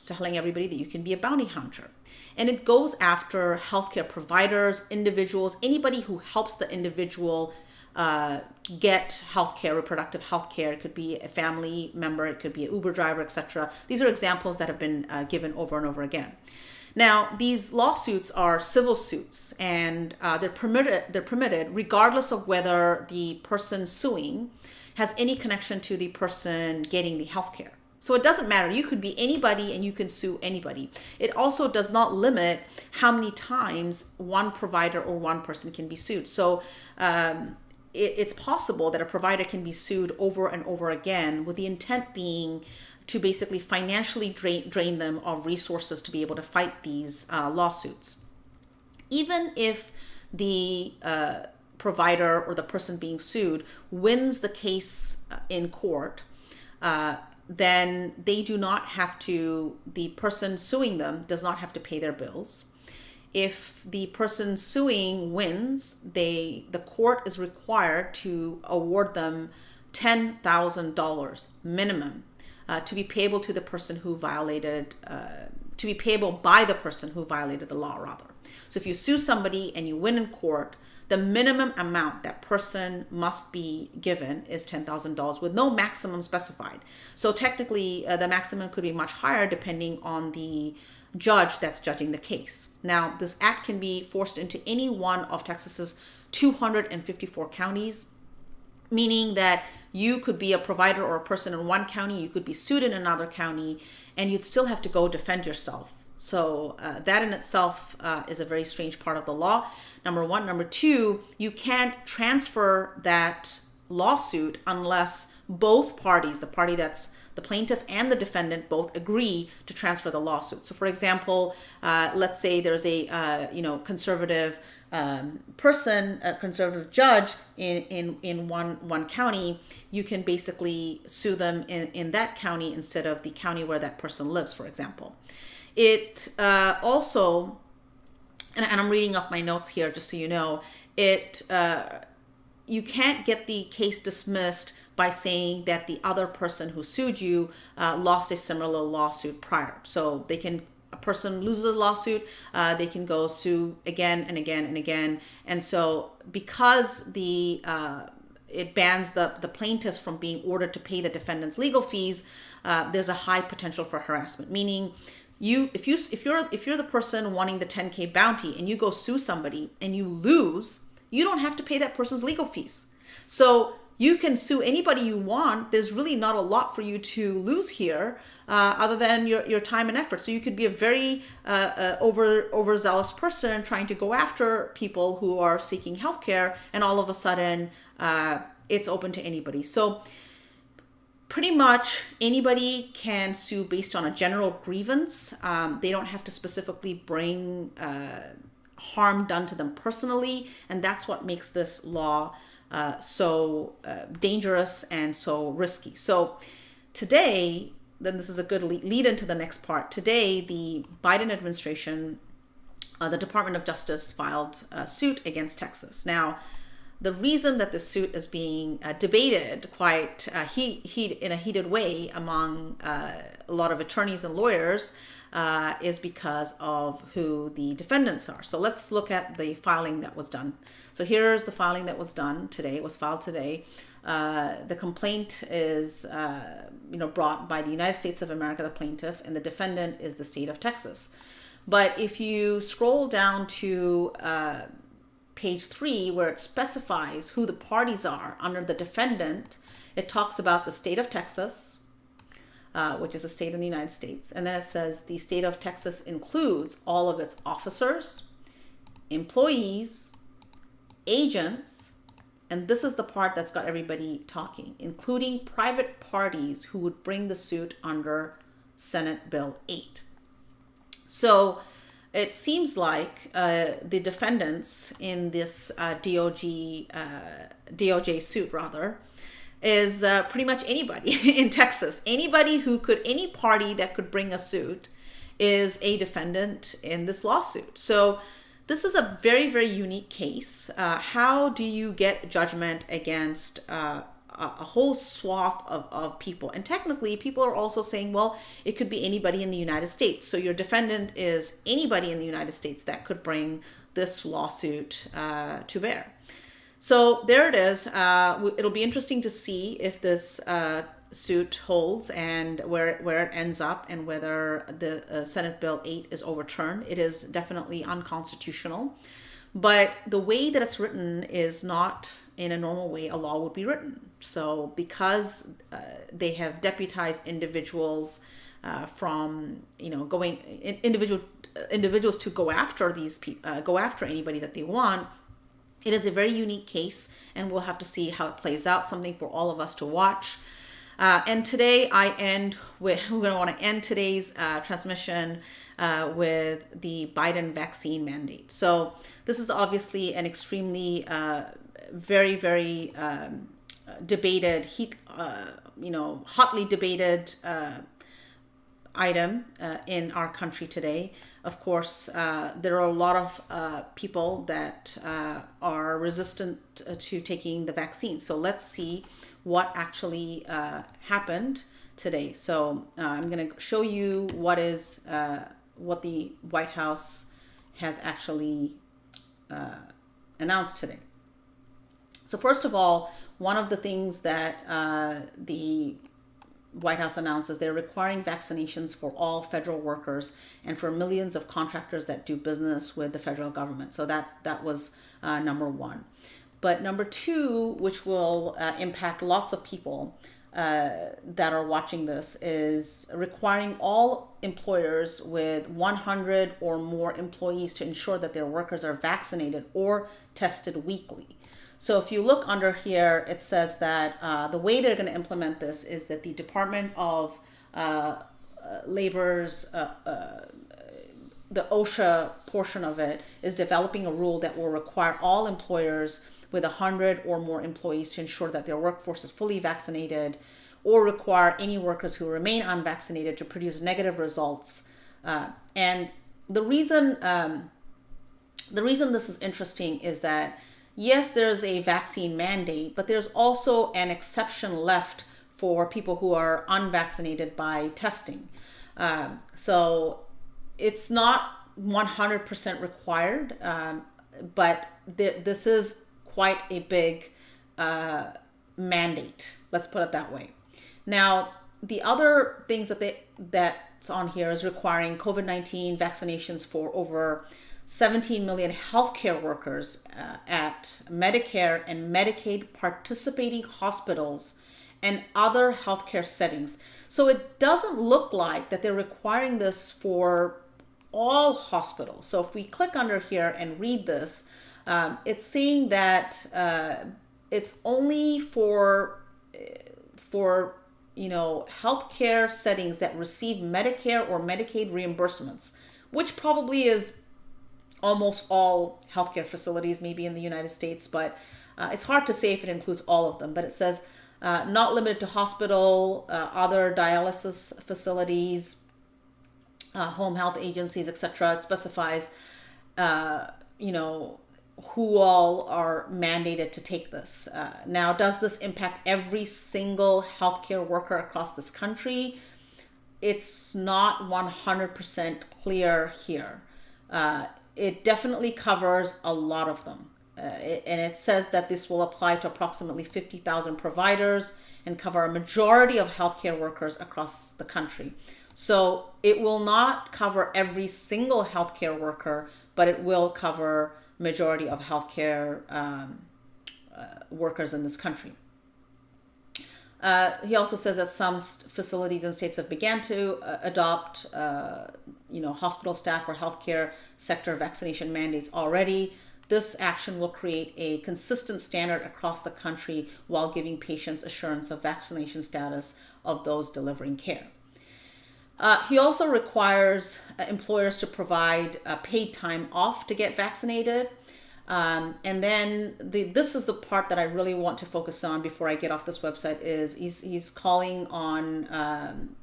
telling everybody that you can be a bounty hunter. And it goes after healthcare providers, individuals, anybody who helps the individual get healthcare, reproductive healthcare. It could be a family member, it could be an Uber driver, etc. These are examples that have been given over and over again. Now, these lawsuits are civil suits, and they're permitted regardless of whether the person suing has any connection to the person getting the healthcare. So it doesn't matter. You could be anybody and you can sue anybody. It also does not limit how many times one provider or one person can be sued. So it's possible that a provider can be sued over and over again, with the intent being to basically financially drain them of resources to be able to fight these lawsuits. Even if the provider or the person being sued wins the case in court, then they do not have to, the person suing them does not have to pay their bills. If the person suing wins, the court is required to award them $10,000 minimum to be payable to the person who violated, to be payable by the person who violated the law, rather. So if you sue somebody and you win in court, the minimum amount that person must be given is $10,000 with no maximum specified. So technically, the maximum could be much higher depending on the judge that's judging the case. Now, this act can be forced into any one of Texas's 254 counties, meaning that you could be a provider or a person in one county, you could be sued in another county, and you'd still have to go defend yourself. So that in itself is a very strange part of the law, number one. Number two, you can't transfer that lawsuit unless both parties, the party that's the plaintiff and the defendant, both agree to transfer the lawsuit. So for example, let's say there's a conservative person, a conservative judge in one county, you can basically sue them in that county instead of the county where that person lives, for example. It also, and I'm reading off my notes here just so you know, you can't get the case dismissed by saying that the other person who sued you lost a similar lawsuit prior. So a person loses a lawsuit, they can go sue again and again and again. And so because it bans the plaintiffs from being ordered to pay the defendant's legal fees, there's a high potential for harassment, meaning if you're the person wanting the 10K bounty and you go sue somebody and you lose, you don't have to pay that person's legal fees. So you can sue anybody you want. There's really not a lot for you to lose here, other than your time and effort. So you could be a very overzealous person trying to go after people who are seeking healthcare, and all of a sudden it's open to anybody. So pretty much anybody can sue based on a general grievance. They don't have to specifically bring harm done to them personally, and that's what makes this law so dangerous and so risky. So today, then this is a good lead into the next part. Today, the Biden administration, the Department of Justice filed a suit against Texas. Now, the reason that the suit is being debated quite in a heated way among a lot of attorneys and lawyers is because of who the defendants are. So let's look at the filing that was done. So here's the filing that was done today. It was filed today. The complaint is brought by the United States of America, the plaintiff, and the defendant is the state of Texas. But if you scroll down to page 3, where it specifies who the parties are under the defendant, it talks about the state of Texas, which is a state in the United States. And then it says the state of Texas includes all of its officers, employees, agents, and this is the part that's got everybody talking, including private parties who would bring the suit under Senate Bill 8. So it seems like the defendants in this DOJ suit, is pretty much anybody in Texas. Any party that could bring a suit is a defendant in this lawsuit. So this is a very, very unique case. How do you get judgment against a whole swath of people? And technically, people are also saying, well, it could be anybody in the United States. So your defendant is anybody in the United States that could bring this lawsuit to bear. So there it is. It'll be interesting to see if this suit holds and where it ends up, and whether the Senate Bill 8 is overturned. It is definitely unconstitutional. But the way that it's written is not in a normal way a law would be written. So because they have deputized individuals from individuals to go after go after anybody that they want, it is a very unique case, and we'll have to see how it plays out. Something for all of us to watch. And today we're going to want to end today's transmission with the Biden vaccine mandate. So this is obviously an extremely, very, very debated, hotly debated item in our country today. Of course, there are a lot of people that are resistant to taking the vaccine. So let's see what actually happened today. So I'm going to show you what the White House has actually announced today. So first of all, one of the things that the White House announces, they're requiring vaccinations for all federal workers and for millions of contractors that do business with the federal government. So that was number one. But number two, which will impact lots of people that are watching this, is requiring all employers with 100 or more employees to ensure that their workers are vaccinated or tested weekly. So if you look under here, it says that the way they're going to implement this is that the Department of Labor's, the OSHA portion of it, is developing a rule that will require all employers with 100 or more employees to ensure that their workforce is fully vaccinated, or require any workers who remain unvaccinated to produce negative results. And the reason this is interesting is that yes, there's a vaccine mandate, but there's also an exception left for people who are unvaccinated by testing. So it's not 100% required, but this is quite a big mandate. Let's put it that way. Now, the other things that's on here is requiring COVID-19 vaccinations for over 17 million healthcare workers at Medicare and Medicaid participating hospitals and other healthcare settings. So it doesn't look like that they're requiring this for all hospitals. So if we click under here and read this, it's saying that it's only for healthcare settings that receive Medicare or Medicaid reimbursements, which probably is almost all healthcare facilities, maybe in the United States, but it's hard to say if it includes all of them. But it says not limited to hospital, other dialysis facilities, home health agencies, etc. It specifies, who all are mandated to take this. Now, does this impact every single healthcare worker across this country? It's not 100% clear here. It definitely covers a lot of them. And it says that this will apply to approximately 50,000 providers and cover a majority of healthcare workers across the country. So it will not cover every single healthcare worker, but it will cover majority of healthcare workers in this country. He also says that some facilities and states have began to adopt, hospital staff or healthcare sector vaccination mandates already. This action will create a consistent standard across the country while giving patients assurance of vaccination status of those delivering care. He also requires employers to provide paid time off to get vaccinated. And then this is the part that I really want to focus on before I get off this website, is he's calling on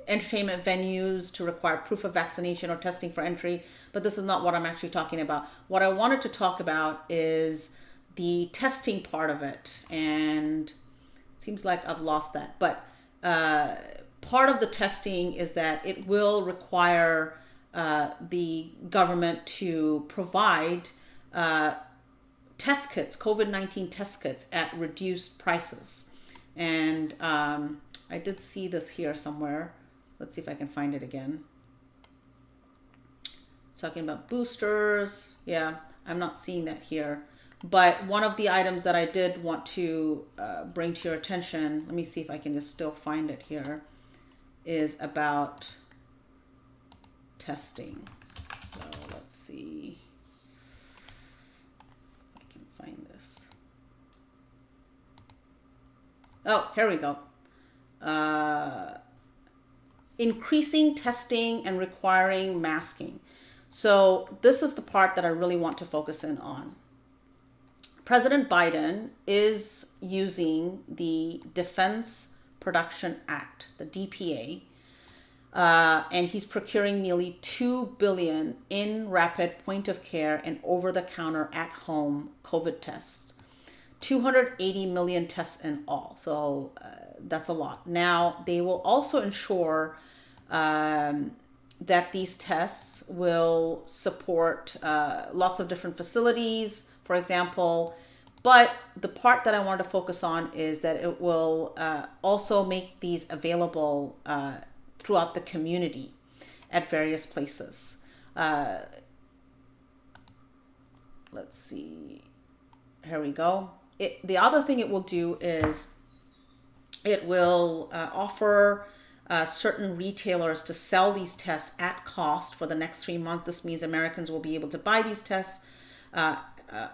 entertainment venues to require proof of vaccination or testing for entry. But this is not what I'm actually talking about. What I wanted to talk about is the testing part of it. And it seems like I've lost that. But part of the testing is that it will require the government to provide test kits, COVID-19 test kits at reduced prices. And I did see this here somewhere. Let's see if I can find it again. It's talking about boosters. Yeah, I'm not seeing that here. But one of the items that I did want to bring to your attention, let me see if I can just still find it here, is about testing. So let's see if I can find this. Oh, here we go. Increasing testing and requiring masking. So this is the part that I really want to focus in on. President Biden is using the Defense Production Act, the DPA, and he's procuring nearly $2 billion in rapid point of care and over-the-counter at-home COVID tests. 280 million tests in all. So that's a lot. Now, they will also ensure that these tests will support lots of different facilities, for example. But the part that I wanted to focus on is that it will also make these available throughout the community at various places. Let's see. Here we go. The other thing it will do is it will offer certain retailers to sell these tests at cost for the next 3 months. This means Americans will be able to buy these tests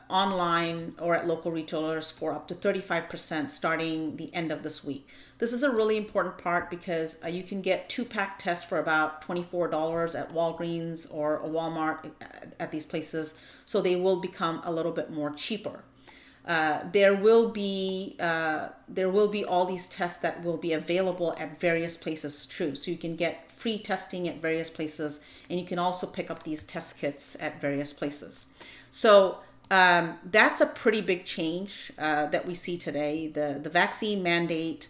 online or at local retailers for up to 35% starting the end of this week. This is a really important part because you can get 2-pack tests for about $24 at Walgreens or a Walmart at these places. So they will become a little bit more cheaper. There will be all these tests that will be available at various places too. So you can get free testing at various places, and you can also pick up these test kits at various places. So that's a pretty big change that we see today. The vaccine mandate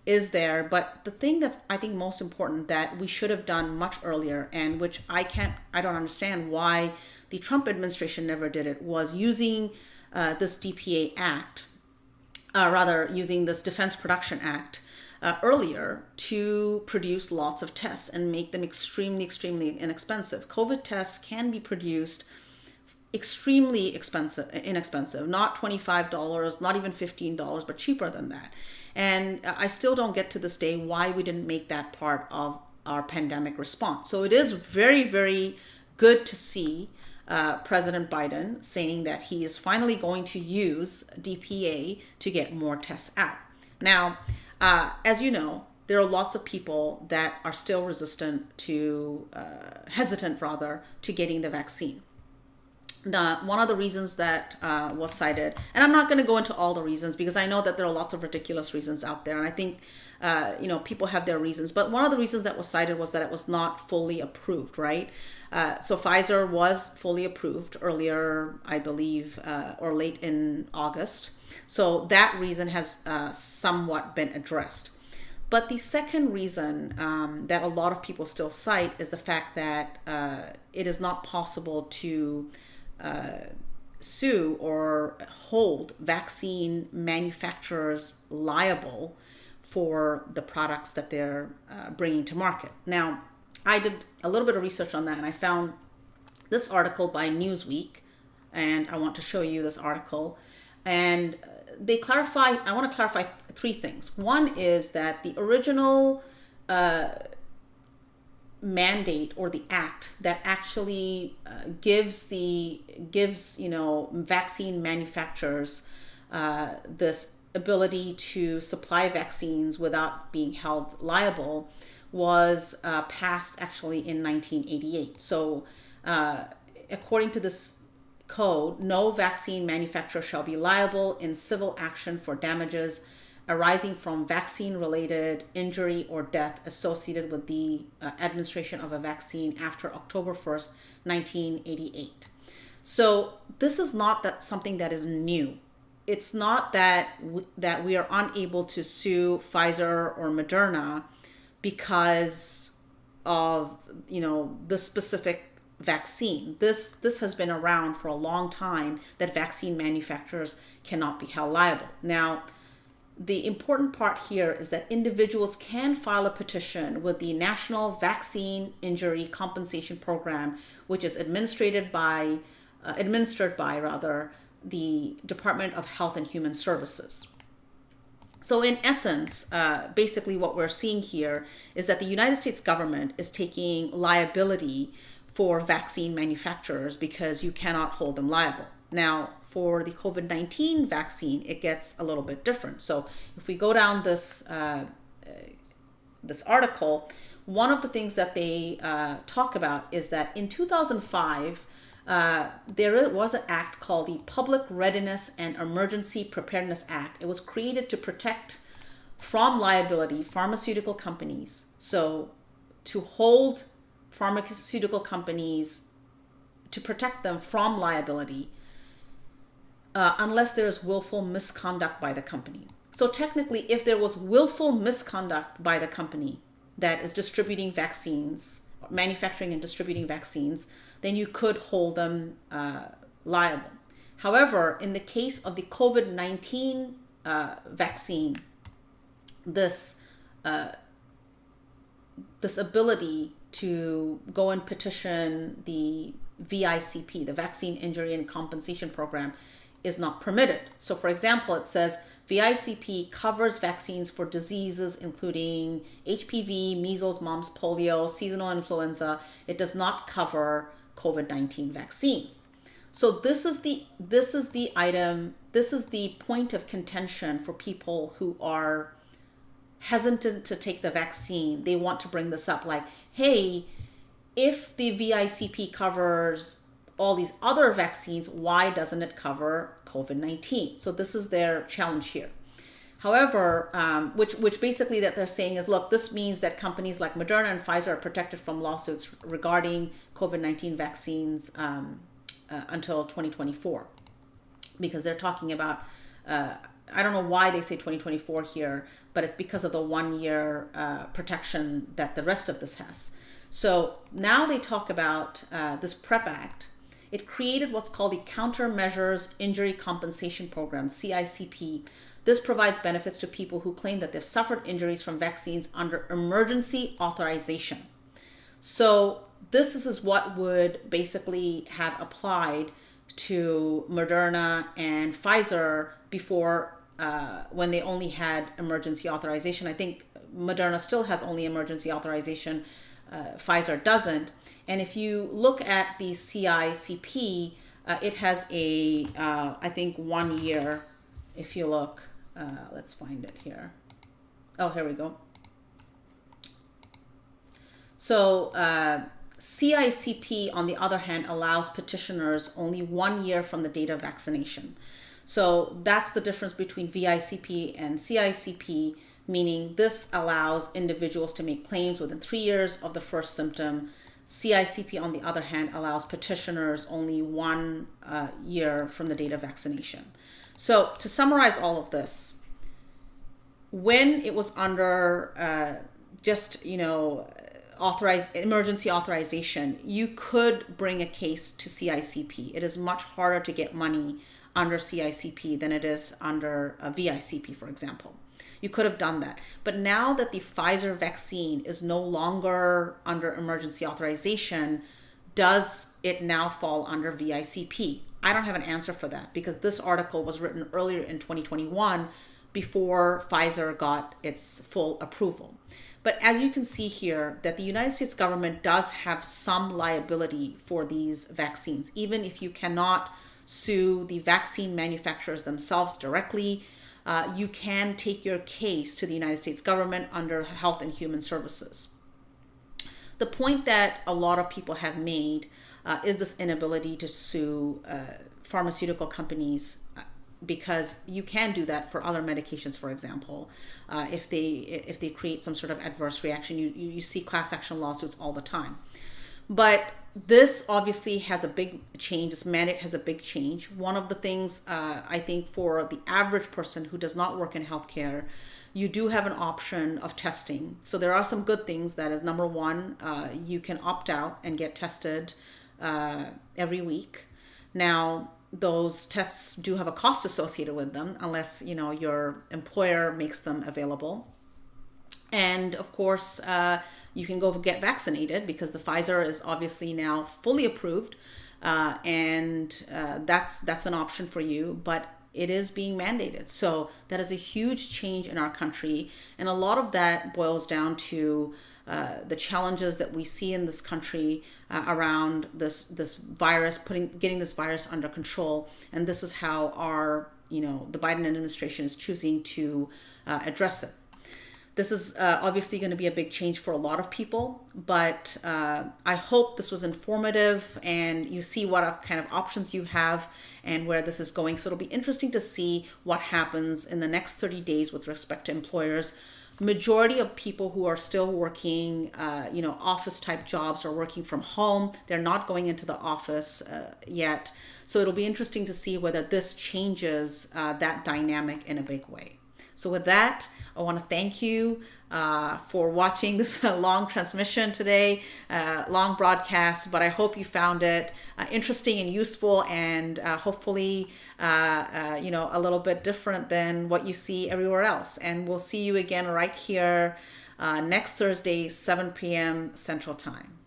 is there, but the thing that's I think most important that we should have done much earlier, and which I don't understand why the Trump administration never did it, was using this DPA Act, using this Defense Production Act earlier to produce lots of tests and make them extremely inexpensive. COVID tests can be produced extremely inexpensive, not $25, not even $15, but cheaper than that. And I still don't get to this day why we didn't make that part of our pandemic response. So it is very good to see President Biden saying that he is finally going to use DPA to get more tests out. Now, as you know, there are lots of people that are still hesitant to getting the vaccine. One of the reasons that was cited, and I'm not going to go into all the reasons because I know that there are lots of ridiculous reasons out there, and I think people have their reasons. But one of the reasons that was cited was that it was not fully approved, right? So Pfizer was fully approved earlier, I believe, or late in August. So that reason has somewhat been addressed. But the second reason that a lot of people still cite is the fact that it is not possible to sue or hold vaccine manufacturers liable for the products that they're bringing to market. Now, I did a little bit of research on that, and I found this article by Newsweek, and I want to show you this article. And I want to clarify 3 things. One is that the original mandate or the act that actually gives vaccine manufacturers this ability to supply vaccines without being held liable was passed actually in 1988. So according to this code, no vaccine manufacturer shall be liable in civil action for damages arising from vaccine-related injury or death associated with the administration of a vaccine after October 1st, 1988. So this is not something that is new. It's not that we are unable to sue Pfizer or Moderna because of the specific vaccine. This has been around for a long time, that vaccine manufacturers cannot be held liable. Now, the important part here is that individuals can file a petition with the National Vaccine Injury Compensation Program, which is administered by the Department of Health and Human Services. So in essence, basically what we're seeing here is that the United States government is taking liability for vaccine manufacturers because you cannot hold them liable. Now, for the COVID-19 vaccine, it gets a little bit different. So if we go down this article, one of the things that they talk about is that in 2005, there was an act called the Public Readiness and Emergency Preparedness Act. It was created to protect from liability pharmaceutical companies. So to hold pharmaceutical companies, to protect them from liability, unless there is willful misconduct by the company. So technically, if there was willful misconduct by the company that is distributing vaccines manufacturing and distributing vaccines, then you could hold them liable. However, in the case of the COVID-19 vaccine, this ability to go and petition the VICP, the Vaccine Injury and Compensation Program, is not permitted. So for example, it says VICP covers vaccines for diseases including HPV, measles, mumps, polio, seasonal influenza. It does not cover COVID-19 vaccines. So this is the point of contention for people who are hesitant to take the vaccine. They want to bring this up like, hey, if the VICP covers all these other vaccines, why doesn't it cover COVID-19? So this is their challenge here. However, which basically that they're saying is, look, this means that companies like Moderna and Pfizer are protected from lawsuits regarding COVID-19 vaccines until 2024, because they're talking about, I don't know why they say 2024 here, but it's because of the 1 year protection that the rest of this has. So now they talk about this PrEP Act. It created what's called the Countermeasures Injury Compensation Program, CICP. This provides benefits to people who claim that they've suffered injuries from vaccines under emergency authorization. So this is what would basically have applied to Moderna and Pfizer before, when they only had emergency authorization. I think Moderna still has only emergency authorization. Pfizer doesn't. And if you look at the CICP, it has a, I think 1 year, if you look, let's find it here. Oh, here we go. So CICP, on the other hand, allows petitioners only 1 year from the date of vaccination. So that's the difference between VICP and CICP, meaning this allows individuals to make claims within 3 years of the first symptom. CICP, on the other hand, allows petitioners only 1 year from the date of vaccination. So to summarize all of this, when it was under authorized emergency authorization, you could bring a case to CICP. It is much harder to get money under CICP than it is under a VICP, for example. You could have done that. But now that the Pfizer vaccine is no longer under emergency authorization, does it now fall under VICP? I don't have an answer for that because this article was written earlier in 2021 before Pfizer got its full approval. But as you can see here, that the United States government does have some liability for these vaccines, even if you cannot sue the vaccine manufacturers themselves directly. You can take your case to the United States government under Health and Human Services. The point that a lot of people have made is this inability to sue pharmaceutical companies because you can do that for other medications, for example. If they create some sort of adverse reaction, you see class action lawsuits all the time. But this obviously has a big change. This mandate has a big change. One of the things I think for the average person who does not work in healthcare, you do have an option of testing. So there are some good things. That is, number one, you can opt out and get tested every week. Now, those tests do have a cost associated with them unless your employer makes them available. And of course, you can go get vaccinated because the Pfizer is obviously now fully approved, and that's an option for you, but it is being mandated. So that is a huge change in our country, and a lot of that boils down to the challenges that we see in this country around this virus, getting this virus under control, and this is how the Biden administration is choosing to address it. This is obviously going to be a big change for a lot of people, but I hope this was informative and you see what kind of options you have and where this is going. So it'll be interesting to see what happens in the next 30 days with respect to employers. Majority of people who are still working, office type jobs are working from home. They're not going into the office yet. So it'll be interesting to see whether this changes that dynamic in a big way. So with that, I want to thank you for watching this long transmission today, long broadcast, but I hope you found it interesting and useful, and hopefully, a little bit different than what you see everywhere else. And we'll see you again right here next Thursday, 7 p.m. Central Time.